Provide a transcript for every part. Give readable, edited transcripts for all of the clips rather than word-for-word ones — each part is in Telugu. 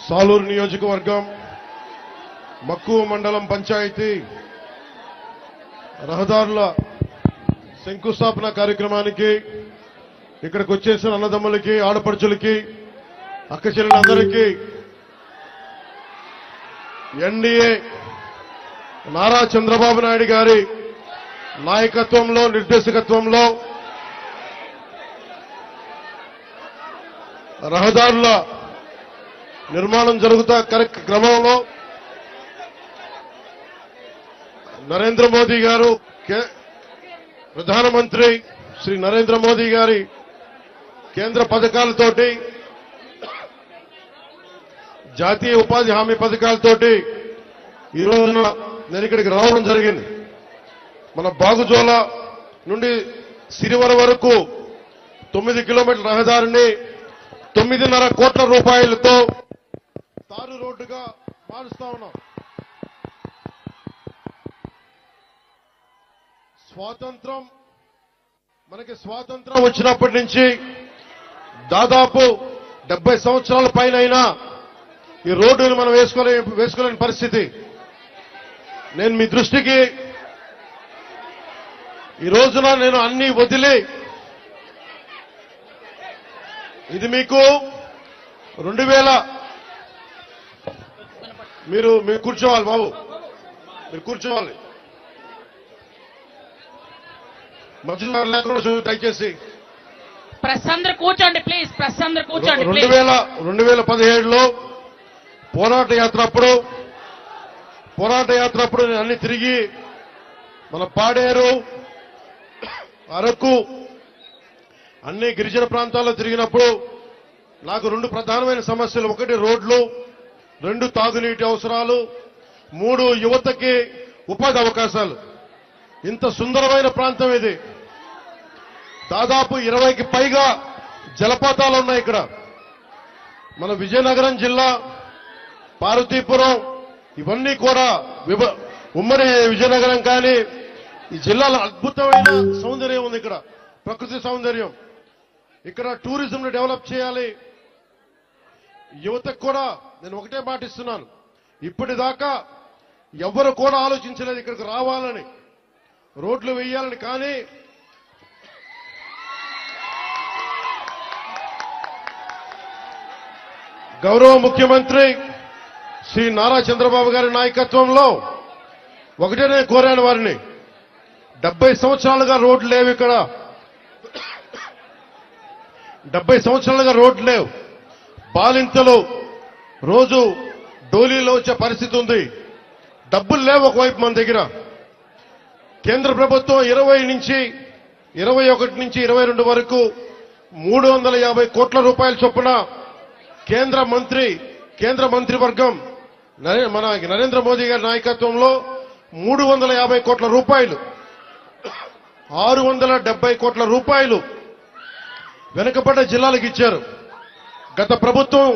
సాలూరు నియోజకవర్గం మక్కువ మండలం పంచాయతీ రహదారుల శంకుస్థాపన కార్యక్రమానికి ఇక్కడికి వచ్చేసిన అన్నదమ్ములకి ఆడపడుచులకి అక్క చెల్లెలందరికీ ఎన్డీఏ నారా చంద్రబాబు నాయుడు గారి నాయకత్వంలో నిర్దేశకత్వంలో రహదారుల నిర్మాణం జరుగుతా క్రమంలో నరేంద్ర మోదీ గారు ప్రధానమంత్రి శ్రీ నరేంద్ర మోదీ గారి కేంద్ర పథకాలతోటి జాతీయ ఉపాధి హామీ పథకాలతోటి ఈ రోజున నేను ఇక్కడికి రావడం జరిగింది. మన బాగుజోల నుండి సిరివర వరకు 9 కిలోమీటర్ల రహదారిని 9.5 కోట్ల రూపాయలతో తారు రోడ్డుగా మారుస్తా ఉన్నాం. మనకి స్వాతంత్రం వచ్చినప్పటి నుంచి దాదాపు 70 సంవత్సరాల పైన ఈ రోడ్డును మనం వేసుకోలేని పరిస్థితి. నేను మీ దృష్టికి ఈ రోజున నేను అన్ని వదిలి ఇది మీకు 2000 మీరు కూర్చోవాలి బాబు, మీరు కూర్చోవాలి. మధ్యలో లేకుండా దయచేసి ప్రెస్ అందరూ కూర్చోండి ప్లీజ్. ప్రెస్ అందరూ కూర్చోండి. 2017లో పోరాట యాత్ర అప్పుడు నేను అన్ని తిరిగి మన పాడేరు అరకు అన్ని గిరిజన ప్రాంతాల్లో తిరిగినప్పుడు నాకు 2 ప్రధానమైన సమస్యలు. 1 రోడ్లు, 2 తాగునీటి అవసరాలు, 3 యువతకి ఉపాధి అవకాశాలు. ఇంత సుందరమైన ప్రాంతం ఇది. దాదాపు 20కి పైగా జలపాతాలు ఉన్నాయి ఇక్కడ. మన విజయనగరం జిల్లా, పార్వతీపురం ఇవన్నీ కూడా ఉమ్మడి విజయనగరం కానీ ఈ జిల్లాలో అద్భుతమైన సౌందర్యం ఉంది. ఇక్కడ ప్రకృతి సౌందర్యం. ఇక్కడ టూరిజం డెవలప్ చేయాలి. యువతకు కూడా నేను ఒకటే మాట ఇస్తున్నాను, ఇప్పటిదాకా ఎవరు కూడా ఆలోచించలేదు ఇక్కడికి రావాలని, రోడ్లు వేయాలని. కానీ గౌరవ ముఖ్యమంత్రి శ్రీ నారా చంద్రబాబు గారి నాయకత్వంలో ఒకటే నేను కోరాను వారిని, 70 సంవత్సరాలుగా రోడ్లు లేవు ఇక్కడ. 70 సంవత్సరాలుగా రోడ్లు లేవు. బాలింతలు రోజు డోలీలో వచ్చే పరిస్థితి ఉంది. డబ్బులు లేవు ఒకవైపు మన దగ్గర. కేంద్ర ప్రభుత్వం 21 నుంచి 22 వరకు 350 కోట్ల రూపాయల చొప్పున కేంద్ర మంత్రివర్గం మన నరేంద్ర మోదీ గారి నాయకత్వంలో 350 కోట్ల రూపాయలు, 670 కోట్ల రూపాయలు వెనుకబడ్డ జిల్లాలకు ఇచ్చారు. గత ప్రభుత్వం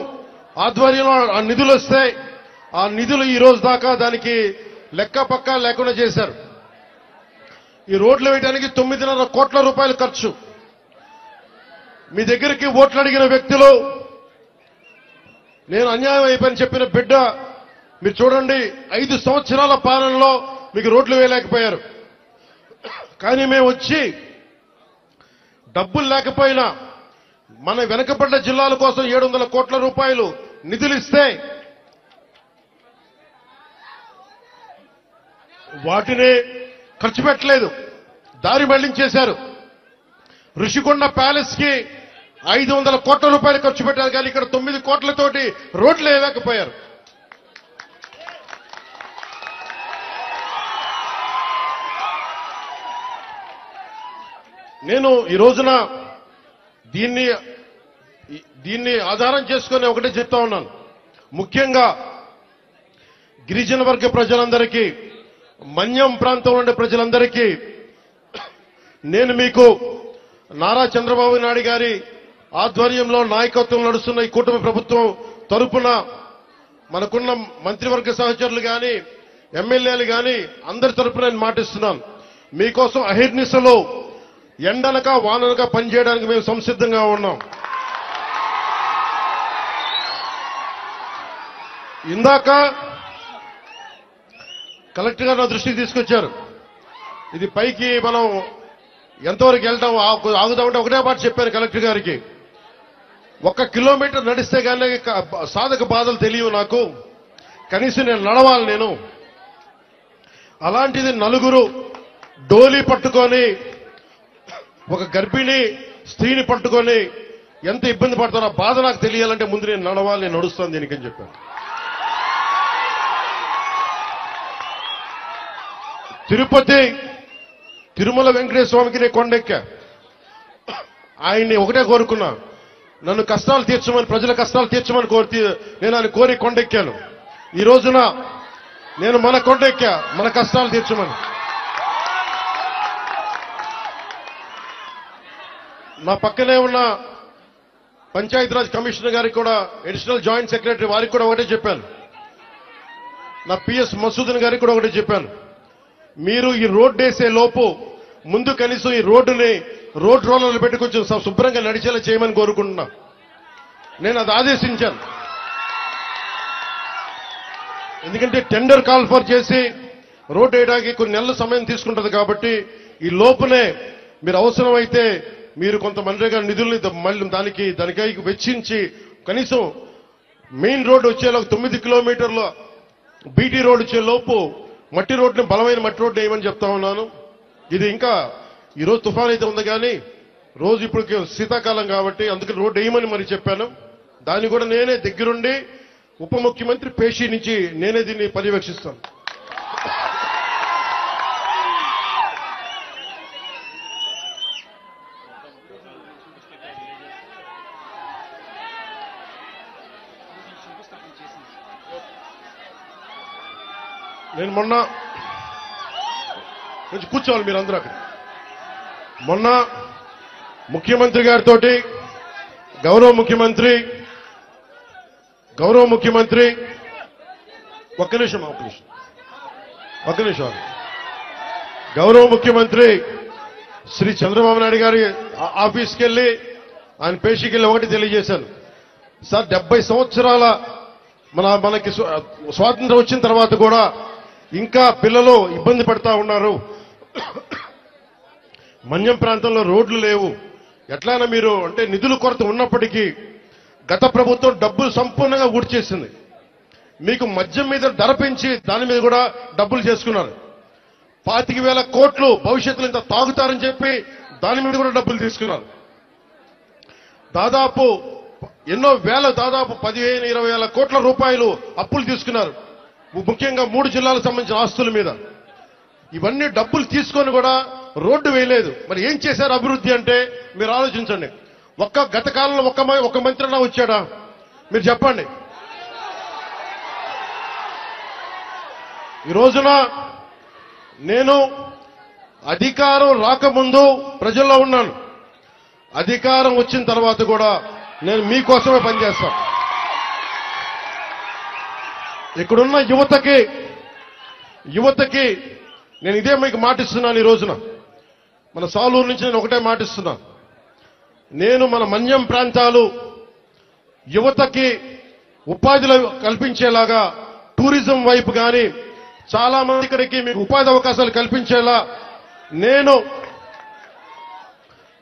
ఆధ్వర్యంలో ఆ నిధులు వస్తే ఆ నిధులు ఈ రోజు దాకా దానికి లెక్క పక్క లేకుండా చేశారు. ఈ రోడ్లు వేయడానికి 9.5 కోట్ల రూపాయలు ఖర్చు. మీ దగ్గరికి ఓట్లు అడిగిన వ్యక్తులు నేను అన్యాయం అయిపోయిన చెప్పిన బిడ్డ మీరు చూడండి, 5 సంవత్సరాల పాలనలో మీకు రోడ్లు వేయలేకపోయారు. కానీ మేము వచ్చి డబ్బులు లేకపోయినా మన వెనకబడ్డ జిల్లాల కోసం 700 కోట్ల రూపాయలు నిధులు ఇస్తే వాటిని ఖర్చు పెట్టలేదు, దారి మళ్లించేశారు. ఋషికొండ ప్యాలెస్ కి 500 కోట్ల రూపాయలు ఖర్చు పెట్టారు. కానీ ఇక్కడ 9 కోట్లతోటి రోడ్లు వేయలేకపోయారు. నేను ఈ రోజున దీన్ని ఆధారం చేసుకుని ఒకటే చెప్తా ఉన్నాను. ముఖ్యంగా గిరిజన వర్గ ప్రజలందరికీ, మన్యం ప్రాంతంలో ఉండే ప్రజలందరికీ నేను మీకు నారా చంద్రబాబు నాయుడు గారి ఆధ్వర్యంలో నాయకత్వం నడుస్తున్న ఈ కూటమి ప్రభుత్వం తరపున మనకున్న మంత్రివర్గ సహచరులు కానీ ఎమ్మెల్యేలు కానీ అందరి తరపున నేను మాటిస్తున్నాను. మీకోసం అహిర్నిశలో ఎండనక వాననక పనిచేయడానికి మేము సంసిద్ధంగా ఉన్నాం. ఇందాక కలెక్టర్ గారు నా దృష్టికి తీసుకొచ్చారు. ఇది పైకి మనం ఎంతవరకు వెళ్తాం ఆగుదామంటే ఒకటే మాట చెప్పాను కలెక్టర్ గారికి. 1 కిలోమీటర్ నడిస్తే కానీ సాధక బాధలు తెలియవు నాకు, కనీసం నేను నడవాలి నేను. అలాంటిది నలుగురు డోలీ పట్టుకొని ఒక గర్భిణీ స్త్రీని పట్టుకొని ఎంత ఇబ్బంది పడతారో ఆ బాధ నాకు తెలియాలంటే ముందు నేను నడవాలి, నేను నడుస్తాను దీనికని చెప్పాను. తిరుపతి తిరుమల వెంకటేశ్వర స్వామికి నేను కొండెక్కా. ఆయన్ని ఒకటే కోరుకున్నా, నన్ను కష్టాలు తీర్చమని, ప్రజల కష్టాలు తీర్చమని నేను ఆయన కోరి కొండెక్కాను. ఈ రోజున నేను మన కొండెక్కా, మన కష్టాలు తీర్చమని. నా పక్కనే ఉన్న పంచాయతీరాజ్ కమిషనర్ గారికి కూడా, అడిషనల్ జాయింట్ సెక్రటరీ వారికి కూడా ఒకటే చెప్పాను. నా పిఎస్ మసూదన్ గారికి కూడా ఒకటే చెప్పాను. మీరు ఈ రోడ్డు వేసే లోపు ముందు కనీసం ఈ రోడ్డుని రోడ్ రోలర్లు పెట్టి కొంచెం శుభ్రంగా నడిచేలా చేయమని కోరుకుంటున్నా. నేను అది ఆదేశించాను. ఎందుకంటే టెండర్ కాల్ ఫర్ చేసి రోడ్ వేయడానికి కొన్ని నెలల సమయం తీసుకుంటుంది కాబట్టి ఈ లోపునే మీరు అవసరమైతే మీరు కొంత మనరేగా నిధుల్ని మళ్ళీ దానికై వెచ్చించి కనీసం మెయిన్ రోడ్డు వచ్చేలా 9 కిలోమీటర్ల బీటీ రోడ్ వచ్చే లోపు మట్టి రోడ్ని, బలమైన మట్టి రోడ్డు వేయమని చెప్తా ఉన్నాను. ఇది ఇంకా ఈరోజు తుఫాన్ అయితే ఉంది కానీ రోజు ఇప్పుడు శీతాకాలం కాబట్టి అందుకని రోడ్డు వేయమని మరి చెప్పాను. దాన్ని కూడా నేనే దగ్గరుండి ఉప ముఖ్యమంత్రి పేషి నుంచి నేనే దీన్ని పర్యవేక్షిస్తాను. నేను మొన్న కొంచెం కూర్చోవాలి మీరందరూ అక్కడ. మొన్న ముఖ్యమంత్రి గారితో గౌరవ ముఖ్యమంత్రి ఒక్క నిమిషం గౌరవ ముఖ్యమంత్రి శ్రీ చంద్రబాబు నాయుడు గారి ఆఫీస్కి వెళ్ళి ఆయన పేషీకి వెళ్ళి ఒకటి తెలియజేశాను. సార్ 70 సంవత్సరాల మనకి స్వాతంత్రం వచ్చిన తర్వాత కూడా ఇంకా పిల్లలు ఇబ్బంది పడతా ఉన్నారు. మన్యం ప్రాంతంలో రోడ్లు లేవు. ఎట్లయినా మీరు అంటే నిధుల కొరత ఉన్నప్పటికీ గత ప్రభుత్వం డబ్బులు సంపూర్ణంగా ఊడ్చేసింది. మీకు మద్యం మీద ధర పెంచి దాని మీద కూడా డబ్బులు చేసుకున్నారు. 25,000 కోట్లు భవిష్యత్తులో ఇంత తాగుతారని చెప్పి దాని మీద కూడా డబ్బులు తీసుకున్నారు. దాదాపు ఎన్నో వేల, దాదాపు 15-20 కోట్ల రూపాయలు అప్పులు తీసుకున్నారు. ముఖ్యంగా 3 జిల్లాలకు సంబంధించిన ఆస్తుల మీద. ఇవన్నీ డబ్బులు తీసుకొని కూడా రోడ్డు వేయలేదు. మరి ఏం చేశారు అభివృద్ధి అంటే మీరు ఆలోచించండి. గత కాలంలో ఒక మంత్రి అన్నా వచ్చాడా మీరు చెప్పండి. ఈ రోజున నేను అధికారం రాకముందు ప్రజల్లో ఉన్నాను. అధికారం వచ్చిన తర్వాత కూడా నేను మీకోసమే పనిచేస్తాను. ఇక్కడున్న యువతకి నేను ఇదే మీకు మాటిస్తున్నాను. ఈ రోజున మన సాలూరు నుంచి నేను ఒకటే మాటిస్తున్నాను. నేను మన మన్యం ప్రాంతాలు యువతకి ఉపాధిలు కల్పించేలాగా టూరిజం వైపు కానీ చాలా మంది ఇక్కడికి మీకు ఉపాధి అవకాశాలు కల్పించేలా నేను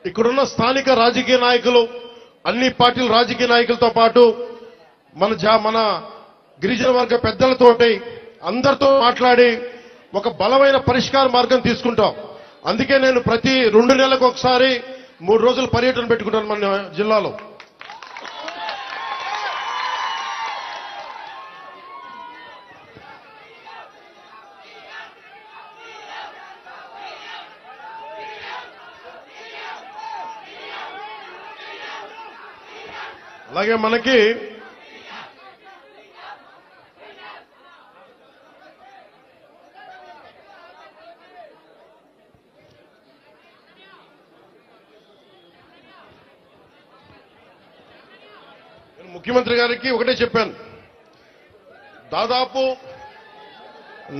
ఇక్కడున్న స్థానిక రాజకీయ నాయకులు, అన్ని పార్టీల రాజకీయ నాయకులతో పాటు మన గిరిజన వర్గ పెద్దలతోటి అందరితో మాట్లాడి ఒక బలమైన పరిష్కార మార్గం తీసుకుంటాం. అందుకే నేను ప్రతి 2 నెలలకు ఒకసారి 3 రోజుల పర్యటన పెట్టుకుంటాను మన జిల్లాలో. అలాగే మనకి ముఖ్యమంత్రి గారికి ఒకటే చెప్పాను. దాదాపు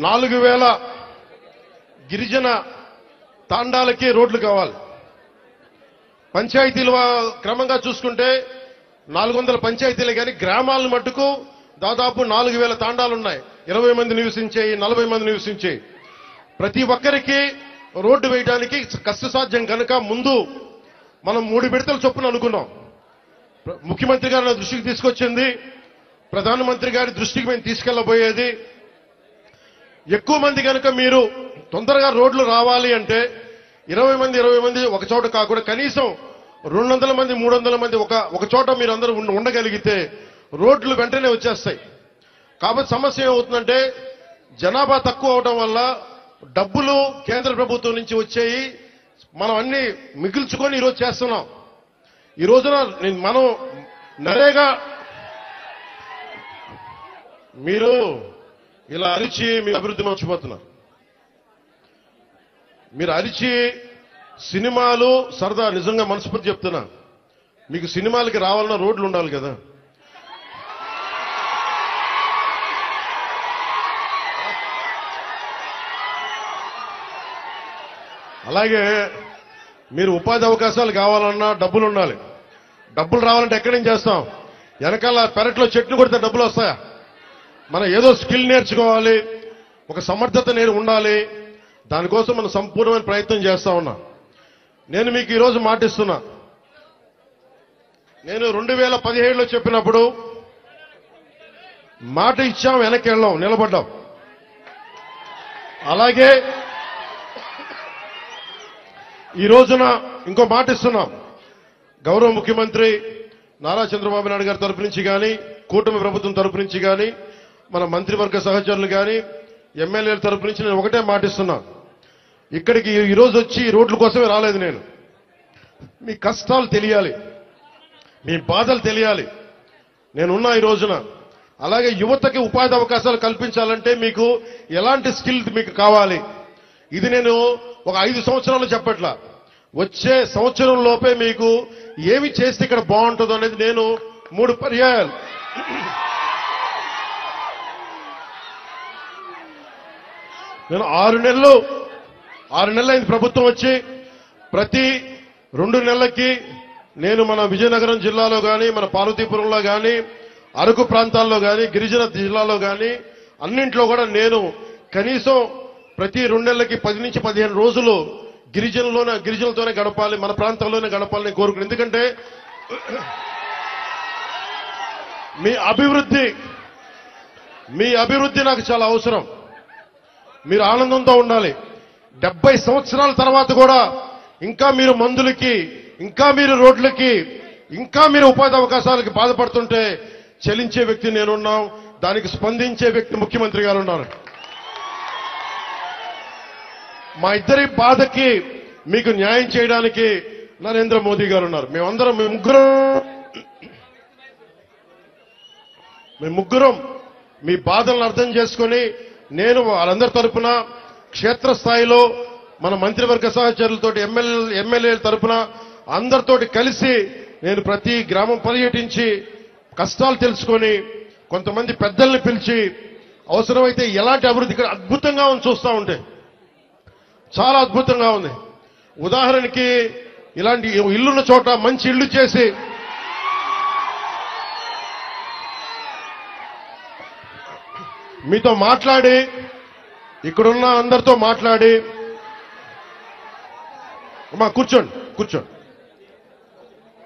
4,000 గిరిజన తాండాలకి రోడ్లు కావాలి. పంచాయతీలు క్రమంగా చూసుకుంటే 400 పంచాయతీలే కానీ గ్రామాలను మట్టుకు దాదాపు 4000 తాండాలున్నాయి. 20 మంది నివసించేయి, 40 మంది నివసించేయి. ప్రతి ఒక్కరికి రోడ్డు వేయడానికి కష్టసాధ్యం కనుక ముందు మనం 3 విడతల చొప్పున అనుకున్నాం. ముఖ్యమంత్రి గారి దృష్టికి తీసుకొచ్చింది, ప్రధానమంత్రి గారి దృష్టికి మేము తీసుకెళ్లబోయేది. ఎక్కువ మంది కనుక మీరు తొందరగా రోడ్లు రావాలి అంటే 20 మంది ఒక చోట కాకుండా కనీసం 200 మంది 300 మంది ఒక చోట మీరు అందరూ ఉండగలిగితే రోడ్లు వెంటనే వచ్చేస్తాయి. కాబట్టి సమస్య ఏమవుతుందంటే జనాభా తక్కువ అవడం వల్ల డబ్బులు కేంద్ర ప్రభుత్వం నుంచి వచ్చేయి మనం అన్ని మిగిల్చుకొని ఈరోజు చేస్తున్నాం. ఈ రోజున మనం నరేగా మీరు ఇలా అరిచి మీ అభివృద్ధి మర్చిపోతున్నారు. మీరు అరిచి సినిమాలు సరదా నిజంగా మనస్ఫూర్తి చెప్తున్నా, మీకు సినిమాలకి రావాలన్నా రోడ్లు ఉండాలి కదా. అలాగే మీరు ఉపాధి అవకాశాలు కావాలన్నా డబ్బులు ఉండాలి. డబ్బులు రావాలంటే ఎక్కడి నుంచి చేస్తాం? వెనకాల పెరట్లో చెట్లు కొడితే డబ్బులు వస్తాయా? మనం ఏదో స్కిల్ నేర్చుకోవాలి, ఒక సమర్థత ఉండాలి. దానికోసం మనం సంపూర్ణమైన ప్రయత్నం చేస్తా ఉన్నా. నేను మీకు ఈరోజు మాటిస్తున్నా, నేను 2017లో చెప్పినప్పుడు మాట ఇచ్చాం, వెనక్కి వెళ్ళాం, నిలబడ్డాం. అలాగే ఈ రోజున ఇంకో మాట ఇస్తున్నాం. గౌరవ ముఖ్యమంత్రి నారా చంద్రబాబు నాయుడు గారి తరపు నుంచి కానీ, కూటమి ప్రభుత్వం తరపు నుంచి కానీ, మన మంత్రివర్గ సహచరులు కానీ, ఎమ్మెల్యేల తరపు నుంచి నేను ఒకటే మాటిస్తున్నా. ఇక్కడికి ఈరోజు వచ్చి రోడ్ల కోసమే రాలేదు నేను. మీ కష్టాలు తెలియాలి, మీ బాధలు తెలియాలి. నేనున్నా ఈ రోజున. అలాగే యువతకి ఉపాధి అవకాశాలు కల్పించాలంటే మీకు ఎలాంటి స్కిల్ మీకు కావాలి, ఇది నేను ఒక 5 సంవత్సరాలు చెప్పట్లా. వచ్చే సంవత్సరం లోపే మీకు ఏమి చేస్తే ఇక్కడ బాగుంటుందో అనేది నేను 3 పర్యాయాలు నేను 6 నెలలు అయింది ప్రభుత్వం వచ్చి. ప్రతి 2 నెలలకి నేను మన విజయనగరం జిల్లాలో కానీ, మన పార్వతీపురంలో కానీ, అరకు ప్రాంతాల్లో కానీ, గిరిజన జిల్లాలో కానీ అన్నింట్లో కూడా నేను కనీసం ప్రతి 2 నెలలకి 10 నుంచి 15 రోజులు గిరిజనులతోనే గడపాలి, మన ప్రాంతంలోనే గడపాలని కోరుకున్నాను. ఎందుకంటే మీ అభివృద్ధి నాకు చాలా అవసరం. మీరు ఆనందంతో ఉండాలి. 70 సంవత్సరాల తర్వాత కూడా ఇంకా మీరు మందులకి, ఇంకా మీరు రోడ్లకి, ఇంకా మీరు ఉపాధి అవకాశాలకి బాధపడుతుంటే చలించే వ్యక్తి నేనున్నాం, దానికి స్పందించే వ్యక్తి ముఖ్యమంత్రి గారు ఉన్నారు. మా ఇద్దరి బాధకి మీకు న్యాయం చేయడానికి నరేంద్ర మోదీ గారు ఉన్నారు. మేమందరం మేము ముగ్గురం మీ బాధలను అర్థం చేసుకొని నేను వాళ్ళందరి తరపున క్షేత్రస్థాయిలో మన మంత్రివర్గ సహచరులతోటి ఎమ్మెల్యేల తరపున అందరితోటి కలిసి నేను ప్రతి గ్రామం పర్యటించి కష్టాలు తెలుసుకొని కొంతమంది పెద్దల్ని పిలిచి అవసరమైతే ఎలాంటి అభివృద్ధి ఇక్కడ అద్భుతంగా ఉంది, చూస్తూ ఉంటే చాలా అద్భుతంగా ఉంది. ఉదాహరణకి ఇలాంటి ఇల్లున్న చోట మంచి ఇల్లు చేసి మీతో మాట్లాడి, ఇక్కడున్న అందరితో మాట్లాడి, అమ్మా కూర్చోండి,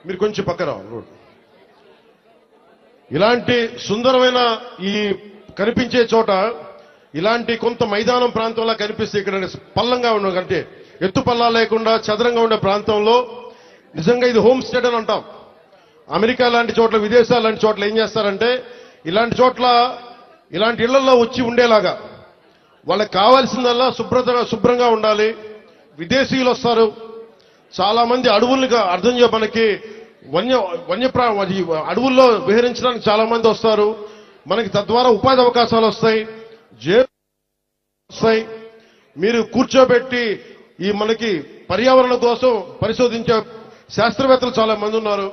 మీరు కొంచెం పక్క రావాలి. ఇలాంటి సుందరమైన ఈ కనిపించే చోట ఇలాంటి కొంత మైదానం ప్రాంతంలో కనిపిస్తే ఇక్కడ పల్లంగా ఉన్న కంటే ఎత్తు పల్లా లేకుండా చదరంగా ఉండే ప్రాంతంలో నిజంగా ఇది హోమ్ స్టే అని అంటాం. అమెరికా లాంటి చోట్ల, విదేశాలు లాంటి చోట్ల ఏం చేస్తారంటే ఇలాంటి చోట్ల ఇలాంటి ఇళ్లలో వచ్చి ఉండేలాగా వాళ్ళకి కావాల్సిందల్లా శుభ్రంగా ఉండాలి. విదేశీయులు వస్తారు, చాలా మంది అడవులుగా అర్థం మనకి అడవుల్లో విహరించడానికి చాలా మంది వస్తారు. మనకి తద్వారా ఉపాధి అవకాశాలు వస్తాయి. మీరు కూర్చోబెట్టి ఈ మనకి పర్యావరణం కోసం పరిశోధించే శాస్త్రవేత్తలు చాలా మంది ఉన్నారు.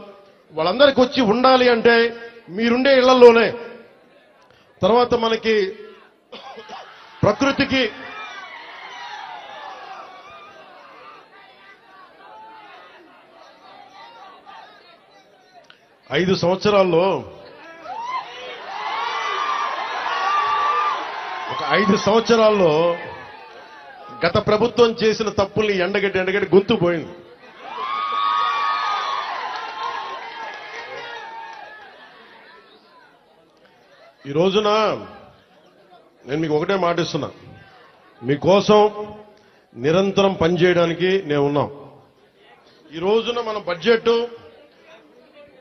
వాళ్ళందరికీ వచ్చి ఉండాలి అంటే మీరుండే ఇళ్లలోనే. తర్వాత మనకి ప్రకృతికి ఒక 5 సంవత్సరాల్లో గత ప్రభుత్వం చేసిన తప్పుల్ని ఎండగట్టి గొంతు పోయింది. ఈ రోజున నేను మీకు ఒకటే మాటిస్తున్నా, మీకోసం నిరంతరం పనిచేయడానికి నేను ఉన్నాం. ఈ రోజున మన బడ్జెట్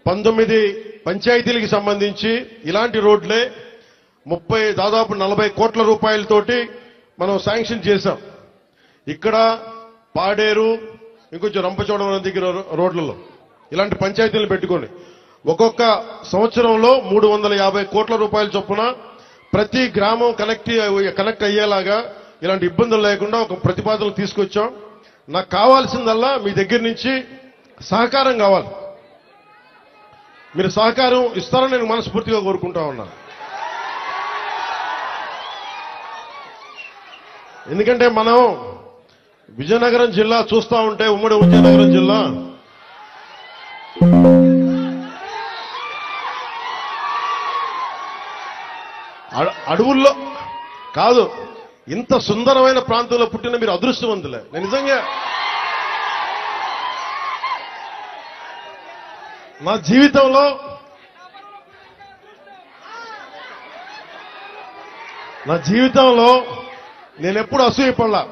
19 పంచాయతీలకు సంబంధించి ఇలాంటి రోడ్లే దాదాపు 40 కోట్ల రూపాయలతోటి మనం శాంక్షన్ చేశాం. ఇక్కడ పాడేరు, ఇంకొంచెం రంపచోడవరం దగ్గర రోడ్లలో ఇలాంటి పంచాయతీలు పెట్టుకోండి. ఒక్కొక్క సంవత్సరంలో 350 కోట్ల రూపాయల చొప్పున ప్రతి గ్రామం కనెక్ట్ అయ్యేలాగా ఇలాంటి ఇబ్బందులు లేకుండా ఒక ప్రతిపాదనలు తీసుకొచ్చాం. నాకు కావాల్సిందల్లా మీ దగ్గర నుంచి సహకారం కావాలి. మీరు సహకారం ఇస్తారని నేను మనస్ఫూర్తిగా కోరుకుంటా ఉన్నాను. ఎందుకంటే మనం విజయనగరం జిల్లా చూస్తా ఉంటే, ఉమ్మడి విజయనగరం జిల్లా అడవుల్లో కాదు, ఇంత సుందరమైన ప్రాంతంలో పుట్టిన మీరు అదృష్టవంతులే. నేను నిజంగా నా జీవితంలో నేనెప్పుడు అసూయపడలా.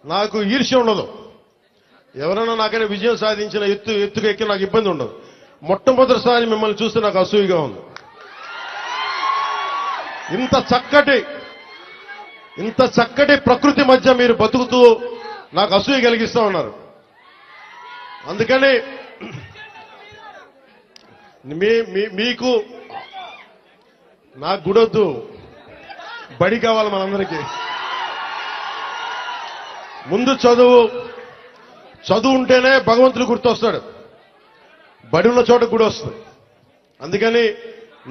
నాకు ఈర్ష్య ఉండదు. ఎవరైనా నాకైనా విజయం సాధించిన ఎత్తుకు ఎక్కి నాకు ఇబ్బంది ఉండదు. మొట్టమొదటిసారి మిమ్మల్ని చూస్తే నాకు అసూయగా ఉంది. ఇంత చక్కటి ప్రకృతి మధ్య మీరు బతుకుతూ నాకు అసూయ కలిగిస్తా ఉన్నారు. అందుకని మీకు నాకు గుడొద్దు, బడి కావాలి మనందరికీ. ముందు చదువు ఉంటేనే భగవంతుడు గుర్తొస్తాడు, బడి ఉన్న చోట గుడి వస్తుంది. అందుకని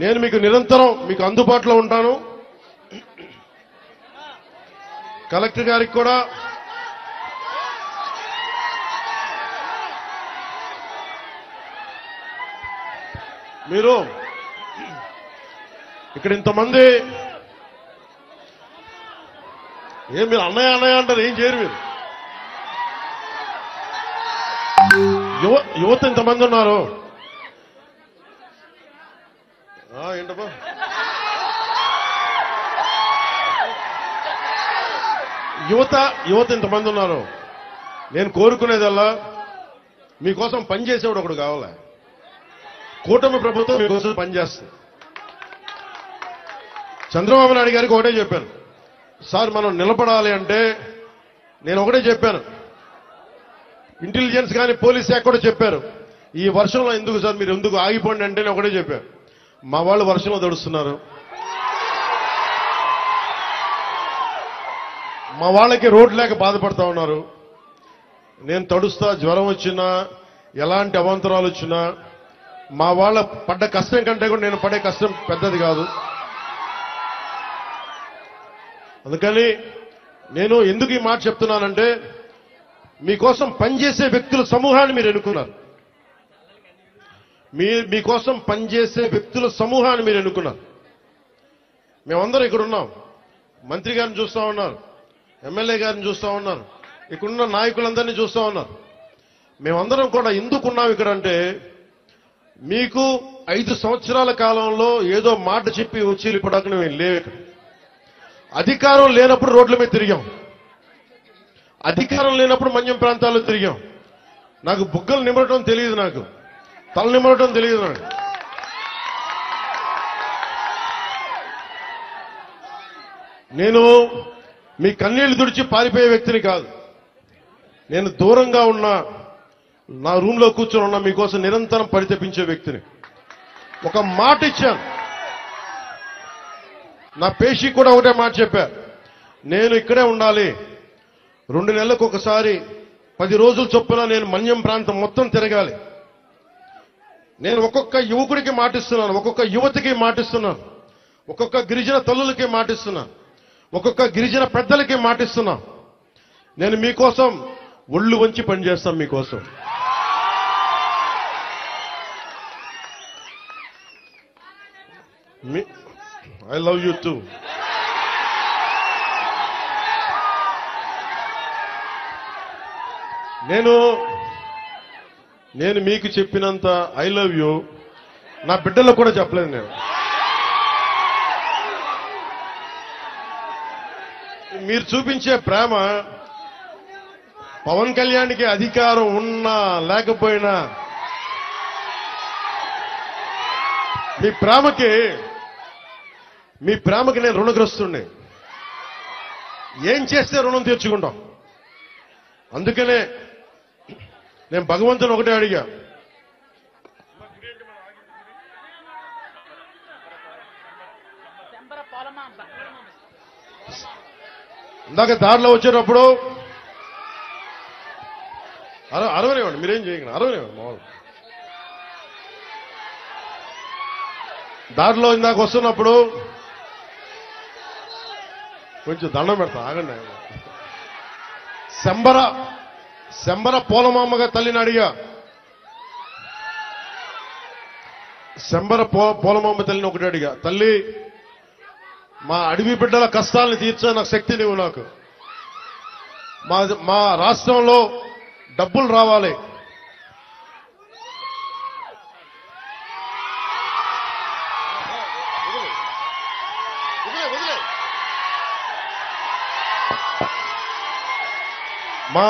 నేను మీకు నిరంతరం మీకు అందుబాటులో ఉంటాను. కలెక్టర్ గారికి కూడా మీరు ఇక్కడ ఇంతమంది మీరు అన్నయ్య అంటారు, ఏం చేయరు మీరు. యువత ఇంతమంది ఉన్నారు. ఏంటబ్బా యువత ఇంతమంది ఉన్నారు. నేను కోరుకునేదల్లా మీకోసం పనిచేసేవాడు ఒకడు కావాలి. కూటమి ప్రభుత్వం మీకోసం పనిచేస్తుంది. చంద్రబాబు నాయుడు గారికి ఒకటే చెప్పాను, సార్ మనం నిలబడాలి అంటే నేను ఒకటే చెప్పాను. ఇంటెలిజెన్స్ కానీ పోలీస్ శాఖ కూడా చెప్పారు, ఈ వర్షంలో ఎందుకు సార్ మీరు ఎందుకు ఆగిపోండి అంటే నేను ఒకటే చెప్పాను. మా వాళ్ళు వర్షంలో తడుస్తున్నారు, మా వాళ్ళకి రోడ్ లేక బాధపడతా ఉన్నారు. నేను తడుస్తా, జ్వరం వచ్చినా ఎలాంటి అవాంతరాలు వచ్చినా మా వాళ్ళ పడ్డ కష్టం కంటే కూడా నేను పడే కష్టం పెద్దది కాదు. అందుకని నేను ఎందుకు ఈ మాట చెప్తున్నానంటే, మీకోసం పనిచేసే వ్యక్తుల సమూహాన్ని మీరు ఎన్నుకున్నారు. మీకోసం పనిచేసే వ్యక్తుల సమూహాన్ని మీరు ఎన్నుకున్నారు. మేమందరం ఇక్కడ ఉన్నాం. మంత్రి గారిని చూస్తా ఉన్నారు, ఎమ్మెల్యే గారిని చూస్తా ఉన్నారు, ఇక్కడున్న నాయకులందరినీ చూస్తా ఉన్నారు. మేమందరం కూడా ఎందుకున్నాం ఇక్కడ అంటే, మీకు 5 సంవత్సరాల కాలంలో ఏదో మాట చెప్పి వచ్చి వెళ్ళిపోవడానికి మేము లేవు. ఇక్కడ అధికారం లేనప్పుడు రోడ్ల మీద తిరిగాం, అధికారం లేనప్పుడు మన్యం ప్రాంతాల్లో తిరిగాం. నాకు బుగ్గలు నిమరటం తెలియదు, నాకు తల నిమరటం తెలియదు. నాకు నేను మీ కన్నీళ్లు తుడిచి పారిపోయే వ్యక్తిని కాదు. నేను దూరంగా ఉన్నా, నా రూమ్ లో కూర్చొని ఉన్నా, మీకోసం నిరంతరం పరితపించే వ్యక్తిని. ఒక మాట ఇచ్చాను, నా పేషి కూడా ఒకటే మాట చెప్పా, నేను ఇక్కడే ఉండాలి, 2 నెలలకు ఒకసారి 10 రోజుల చొప్పున నేను మన్యం ప్రాంతం మొత్తం తిరగాలి. నేను ఒక్కొక్క యువకుడికి మాటిస్తున్నాను, ఒక్కొక్క యువతికి మాటిస్తున్నాను, ఒక్కొక్క గిరిజన తల్లులకి మాటిస్తున్నాను, ఒక్కొక్క గిరిజన పెద్దలకి మాటిస్తున్నాను. నేను మీకోసం ఒళ్ళు వంచి పనిచేస్తాం. మీకోసం ఐ లవ్ యూ టూ. నేను మీకు చెప్పినంత ఐ లవ్ యూ నా బిడ్డలకు కూడా చెప్పలేదు నేను. మీరు చూపించే ప్రేమ పవన్ కళ్యాణ్కి అధికారం ఉన్నా లేకపోయినా మీ ప్రేమకి నేను రుణగ్రస్తుడిని. ఏం చేస్తే రుణం తీర్చుకుంటాం. అందుకనే నేను భగవంతుని ఒకటే అడిగా, ఇందాక దారిలో వచ్చేటప్పుడు అరవనివ్వండి, మీరేం చేయగలరు, అరవనివ్వండి మామూలు. దారిలో ఇందాక వస్తున్నప్పుడు కొంచెం దండం పెడతా, ఆగండి. శంబర పోలమామ్మగా తల్లిని అడిగా. శంబర పోలమామ్మ తల్లిని ఒకటి అడిగా, తల్లి మా అడవి బిడ్డల కష్టాలను తీర్చే నాకు శక్తి నీవు. నాకు మా రాష్ట్రంలో డబ్బులు రావాలి. మా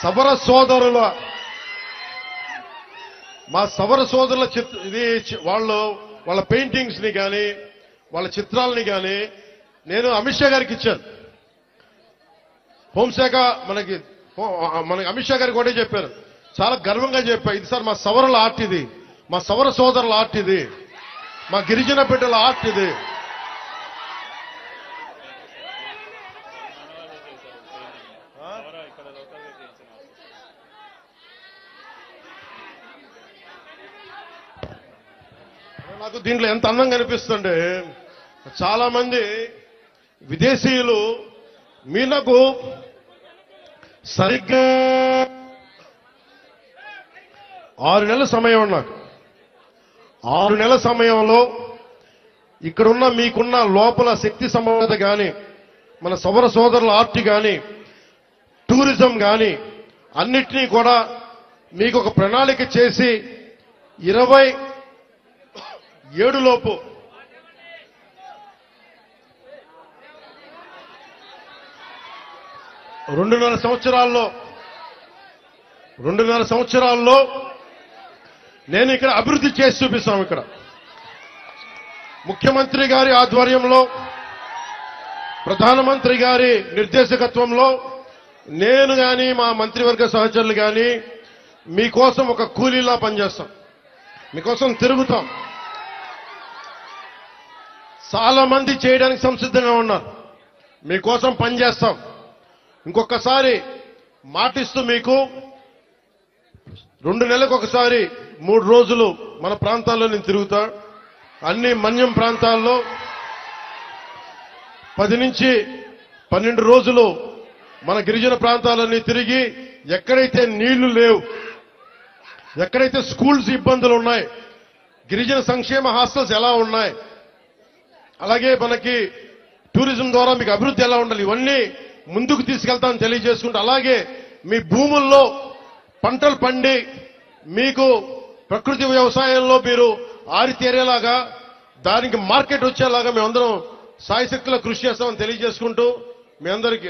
సవర సోదరుల వాళ్ళ పెయింటింగ్స్ ని కానీ వాళ్ళ చిత్రాలని కానీ నేను అమిత్ షా గారికి ఇచ్చాను. హోంశాఖ మనకి అమిత్ షా గారికి ఒకటే చెప్పారు, చాలా గర్వంగా చెప్పారు, ఇది సార్ మా సవరుల ఆర్ట్, ఇది మా సవర సోదరుల ఆర్ట్, ఇది మా గిరిజన బిడ్డల ఆర్ట్, ఇది. నాకు దీంట్లో ఎంత అందంగా అనిపిస్తుంటే, చాలా మంది విదేశీయులు మీనకు సరిగ్గా 6 నెలల సమయం నాకు 6 నెలల సమయంలో ఇక్కడున్న మీకున్న లోపల శక్తి సమర్థత కానీ మన సౌర సోదరుల ఆర్ట్ కానీ టూరిజం కానీ అన్నిటినీ కూడా మీకు ఒక ప్రణాళిక చేసి 27 లోపు రెండున్నర సంవత్సరాల్లో నేను ఇక్కడ అభివృద్ధి చేసి చూపిస్తాం. ఇక్కడ ముఖ్యమంత్రి గారి ఆధ్వర్యంలో, ప్రధానమంత్రి గారి నిర్దేశకత్వంలో నేను కానీ మా మంత్రివర్గ సహచరులు కానీ మీకోసం ఒక కూలీలా పనిచేస్తాం, మీకోసం తిరుగుతాం. చాలా మంది చేయడానికి సంసిద్ధంగా ఉన్నారు, మీకోసం పనిచేస్తాం. ఇంకొకసారి మాటిస్తూ మీకు 2 నెలలకు ఒకసారి 3 రోజులు మన ప్రాంతాల్లో నేను తిరుగుతా. అన్ని మన్యం ప్రాంతాల్లో 10 నుంచి 12 రోజులు మన గిరిజన ప్రాంతాలన్నీ తిరిగి, ఎక్కడైతే నీళ్లు లేవు, ఎక్కడైతే స్కూల్స్ ఇబ్బందులు ఉన్నాయి, గిరిజన సంక్షేమ హాస్టల్స్ ఎలా ఉన్నాయి, అలాగే మనకి టూరిజం ద్వారా మీకు అభివృద్ధి ఎలా ఉండాలి, ఇవన్నీ ముందుకు తీసుకెళ్తామని తెలియజేసుకుంటూ, అలాగే మీ భూముల్లో పంటలు పండి మీకు ప్రకృతి వ్యవసాయంలో మీరు ఆరితేరేలాగా, దానికి మార్కెట్ వచ్చేలాగా మేమందరం సాయశక్తిలో కృషి చేస్తామని తెలియజేసుకుంటూ మీ అందరికీ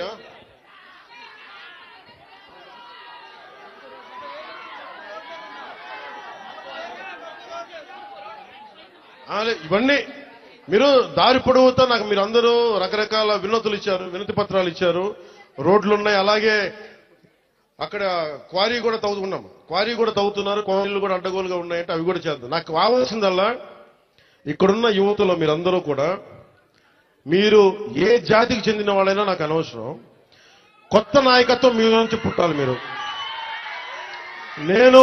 ఇవన్నీ మీరు దారి పొడవుతా నాకు మీరందరూ రకరకాల వినతులు ఇచ్చారు, వినతి పత్రాలు ఇచ్చారు. రోడ్లు ఉన్నాయి, అలాగే అక్కడ క్వారీ కూడా తవ్వుతున్నాం, క్వారీ కూడా తవ్వుతున్నారు, క్వారీలు కూడా అడ్డగోలుగా ఉన్నాయంటే అవి కూడా చేద్దాం. నాకు కావాల్సిందల్లా ఇక్కడున్న యువతలో మీరందరూ కూడా, మీరు ఏ జాతికి చెందిన వాళ్ళైనా నాకు అనవసరం, కొత్త నాయకత్వం మీ నుంచి పుట్టాలి. మీరు నేను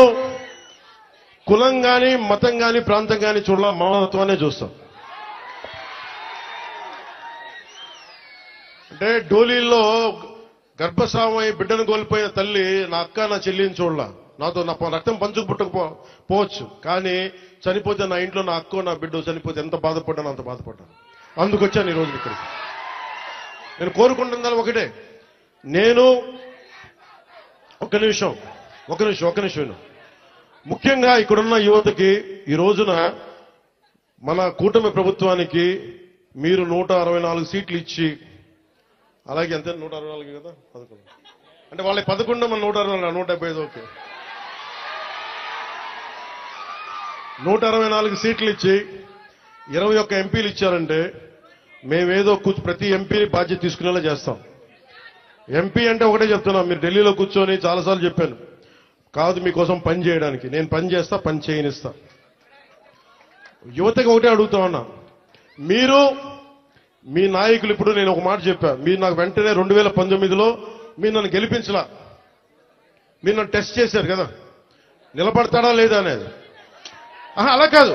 కులం కానీ మతం కానీ ప్రాంతం కానీ చూడాల, మానవత్వాన్ని చూస్తాం. అంటే డోలీల్లో గర్భస్రావమై బిడ్డను కోల్పోయిన తల్లి నా అక్క నా చెల్లిని చూడాల, నాతో నా రక్తం పంచుకు పుట్టకపోవచ్చు, కానీ చనిపోతే నా ఇంట్లో నా అక్కో నా బిడ్డ చనిపోతే ఎంత బాధపడ్డాను అంత బాధపడ్డాను. అందుకొచ్చాను ఈ రోజు ఇక్కడికి. నేను కోరుకుంటున్నాను ఒకటే, నేను ఒక నిమిషం విను. ముఖ్యంగా ఇక్కడున్న యువతకి ఈ రోజున మన కూటమి ప్రభుత్వానికి మీరు 164 సీట్లు ఇచ్చి, అలాగే అంతే 164 కదా 11 అంటే వాళ్ళకి 11 మన 164 175 ఓకే 164 సీట్లు ఇచ్చి 21 ఎంపీలు ఇచ్చారంటే మేమేదో ప్రతి ఎంపీ బాధ్యత తీసుకునేలా చేస్తాం. ఎంపీ అంటే ఒకటే చెప్తున్నాం, మీరు ఢిల్లీలో కూర్చొని చాలాసార్లు చెప్పాను, కాదు మీకోసం పని చేయడానికి. నేను పని చేస్తా, పని చేయనిస్తా. యువతకి ఒకటే అడుగుతా ఉన్నా, మీరు మీ నాయకులు, ఇప్పుడు నేను ఒక మాట చెప్పా, మీరు నాకు వెంటనే 2019లో మీరు నన్ను గెలిపించలా, మీరు నన్ను టెస్ట్ చేశారు కదా, నిలబడతాడా లేదా అనేది. అలా కాదు,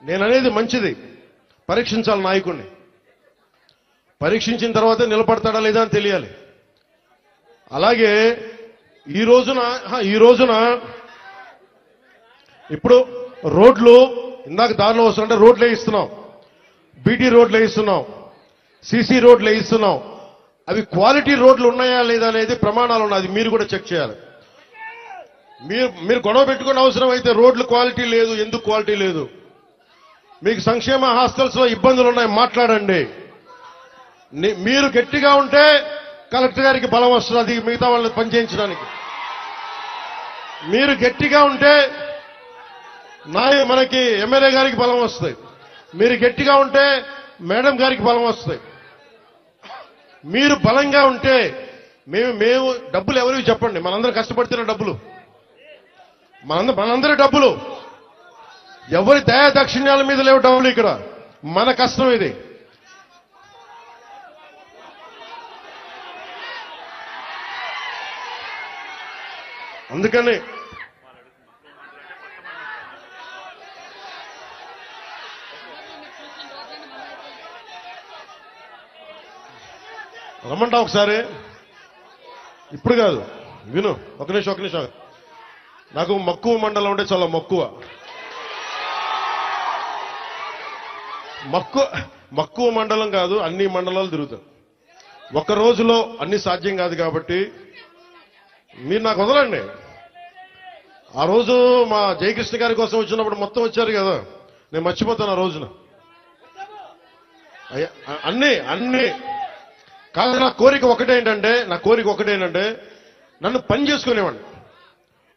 నేను అనేది మంచిది, పరీక్షించాలి నాయకుడిని. పరీక్షించిన తర్వాతే నిలబడతాడా లేదా అని తెలియాలి. అలాగే ఈ రోజున ఇప్పుడు రోడ్లు, ఇందాక దారిలో వస్తుంటే రోడ్లు వేయిస్తున్నాం, బీటీ రోడ్లు వేయిస్తున్నాం, సీసీ రోడ్లు వేయిస్తున్నాం. అవి క్వాలిటీ రోడ్లు ఉన్నాయా లేదా అనేది ప్రమాణాలు ఉన్నాయి, అది మీరు కూడా చెక్ చేయాలి. మీరు గొడవ పెట్టుకునే అవసరం అయితే రోడ్లు క్వాలిటీ లేదు, ఎందుకు క్వాలిటీ లేదు, మీకు సంక్షేమ హాస్టల్స్ లో ఇబ్బందులు ఉన్నాయి, మాట్లాడండి. మీరు గట్టిగా ఉంటే కలెక్టర్ గారికి బలం వస్తుంది మిగతా వాళ్ళని పనిచేయించడానికి. మీరు గట్టిగా ఉంటే మనకి ఎమ్మెల్యే గారికి బలం వస్తుంది. మీరు గట్టిగా ఉంటే మేడం గారికి బలం వస్తుంది. మీరు బలంగా ఉంటే మేము డబ్బులు ఎవరికి చెప్పండి, మనందరం కష్టపడుతున్న డబ్బులు, మనందరి డబ్బులు, ఎవరి దయా దక్షిణ్యాల మీద లేవు డబ్బులు, ఇక్కడ మన కష్టం ఇది. అందుకని రమ్మంటా ఒకసారి, ఇప్పుడు కాదు, విను, ఒక నిమిషం. నాకు మక్కువ మండలం అంటే చాలా మక్కువ మండలం కాదు, అన్ని మండలాలు తిరుగుతారు. ఒక రోజులో అన్ని సాధ్యం కాదు కాబట్టి మీరు నాకు వదలండి. ఆ రోజు మా జయకృష్ణ గారి కోసం వచ్చినప్పుడు మొత్తం వచ్చారు కదా, నేను మర్చిపోతాను ఆ రోజున. అన్ని కాదు, నా కోరిక ఒకటేంటంటే నన్ను పని చేసుకునేవాడిని.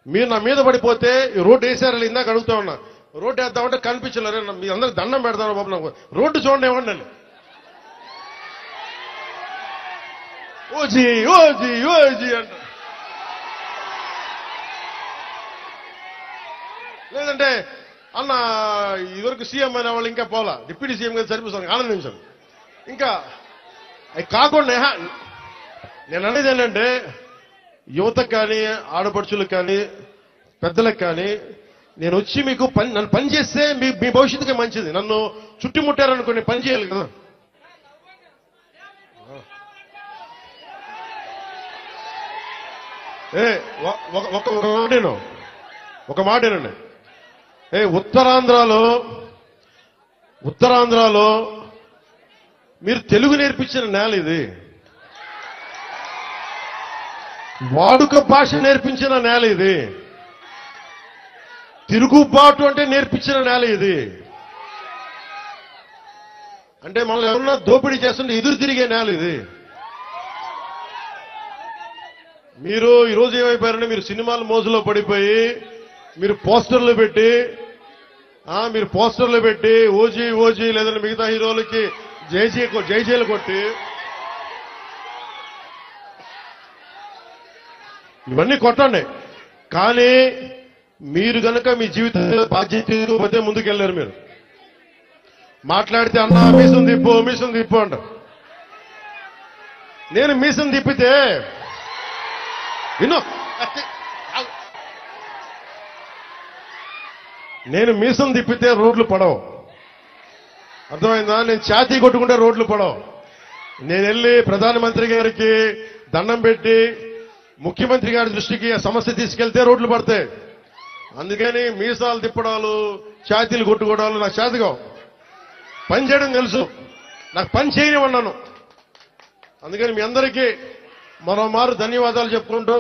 మీరు నా మీద పడిపోతే రోడ్డు వేసారు, ఇందాక అడుగుతా ఉన్నా, రోడ్డు వేద్దామంటే కనిపించలేరు, మీ అందరికి దండం పెడతాను బాబు, నాకు రోడ్డు చూడండి ఇవ్వండి. ఓజీ అంట, లేదంటే అన్న ఇదివరకు సీఎం అనే వాళ్ళు ఇంకా పోలా, డిప్యూటీ సీఎం గారు సరిపోతాను, ఆనందించాను. ఇంకా అవి కాకుండా నేను అనేది ఏంటంటే, యువతకు కానీ, ఆడపడుచులకు కానీ, పెద్దలకు కానీ, నేను వచ్చి మీకు నన్ను పని చేస్తే మీ భవిష్యత్తుకి మంచిది. నన్ను చుట్టుముట్టారనుకో, నేను పని చేయాలి కదా. ఒక మాటేనండి, ఉత్తరాంధ్రలో మీరు తెలుగు నేర్పించిన నేల ఇది, వాడుక భాష నేర్పించిన నేల ఇది, తిరుగుబాటు అంటే నేర్పించిన నేల ఇది. అంటే మనల్ని ఎవరన్నా దోపిడీ చేస్తుంటే ఎదురు తిరిగే నేల ఇది. మీరు ఈరోజు ఏమైపోయారంటే, మీరు సినిమాల మోజులో పడిపోయి మీరు పోస్టర్లు పెట్టి ఓజీ లేదంటే మిగతా హీరోలకి జైజీలు కొట్టి ఇవన్నీ కొట్టండి. కానీ మీరు గనక మీ జీవితంలో బాధ్యత తీసుకోకపోతే ముందుకెళ్లారు. మీరు మాట్లాడితే అన్నా మీసం తిప్పు అంట. నేను మీసం తిప్పితే రోడ్లు పడవు, అర్థమైందా? నేను ఛాతీ కొట్టుకుంటే రోడ్లు పడవు. నేను వెళ్ళి ప్రధానమంత్రి గారికి దండం పెట్టి ముఖ్యమంత్రి గారి దృష్టికి ఆ సమస్య తీసుకెళ్తే రోడ్లు పడతాయి. అందుకని మీసాలు తిప్పడాలు, ఛాతీలు కొట్టుకోవడాలు నాకు చేతగా. పని చేయడం తెలుసు, నాకు పని చేయనివన్నాను. అందుకని మీ అందరికీ మరోమారు ధన్యవాదాలు చెప్పుకుంటూ